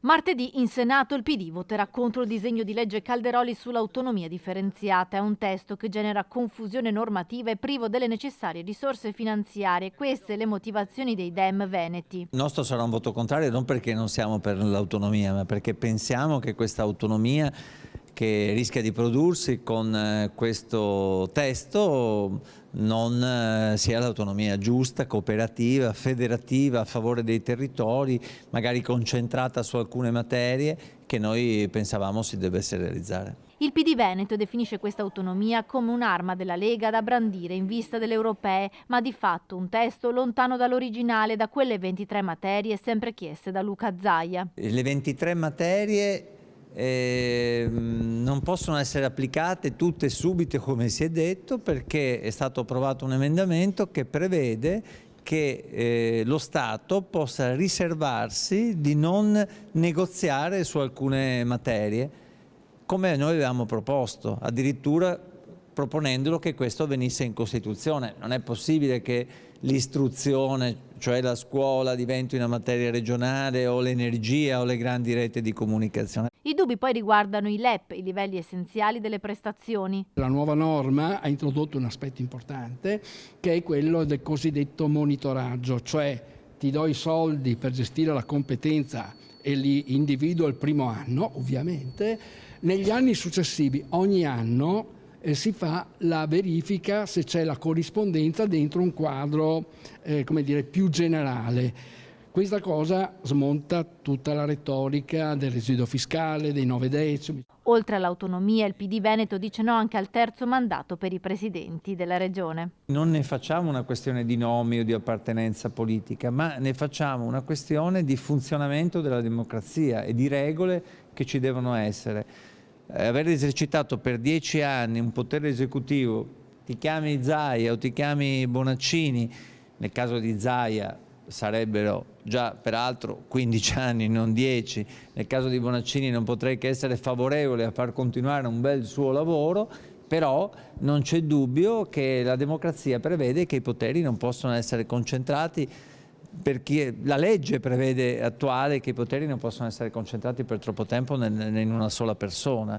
Martedì in Senato il PD voterà contro il disegno di legge Calderoli sull'autonomia differenziata. È un testo che genera confusione normativa e privo delle necessarie risorse finanziarie. Queste le motivazioni dei Dem veneti. Il nostro sarà un voto contrario non perché non siamo per l'autonomia, ma perché pensiamo che questa autonomia che rischia di prodursi con questo testo non sia l'autonomia giusta, cooperativa, federativa, a favore dei territori, magari concentrata su alcune materie che noi pensavamo si dovesse realizzare. Il PD Veneto definisce questa autonomia come un'arma della Lega da brandire in vista delle europee, ma di fatto un testo lontano dall'originale, da quelle 23 materie sempre chieste da Luca Zaia. Le 23 materie non possono essere applicate tutte subito, come si è detto, perché è stato approvato un emendamento che prevede che lo Stato possa riservarsi di non negoziare su alcune materie, come noi avevamo proposto, addirittura proponendolo che questo venisse in Costituzione. Non è possibile che l'istruzione, cioè la scuola, diventi una materia regionale, o l'energia o le grandi reti di comunicazione. I dubbi poi riguardano i LEP, i livelli essenziali delle prestazioni. La nuova norma ha introdotto un aspetto importante, che è quello del cosiddetto monitoraggio, cioè ti do i soldi per gestire la competenza e li individuo il primo anno, ovviamente. Negli anni successivi, ogni anno, si fa la verifica se c'è la corrispondenza dentro un quadro come dire, più generale. Questa cosa smonta tutta la retorica del residuo fiscale, dei 9 decimi. Oltre all'autonomia, il PD Veneto dice no anche al terzo mandato per i presidenti della regione. Non ne facciamo una questione di nomi o di appartenenza politica, ma ne facciamo una questione di funzionamento della democrazia e di regole che ci devono essere. Aver esercitato per 10 anni un potere esecutivo, ti chiami Zaia o ti chiami Bonaccini, nel caso di Zaia sarebbero già peraltro 15 anni, non 10, nel caso di Bonaccini non potrei che essere favorevole a far continuare un bel suo lavoro, però non c'è dubbio che la democrazia prevede che i poteri non possono essere concentrati, perché la legge prevede attuale che i poteri non possono essere concentrati per troppo tempo in una sola persona.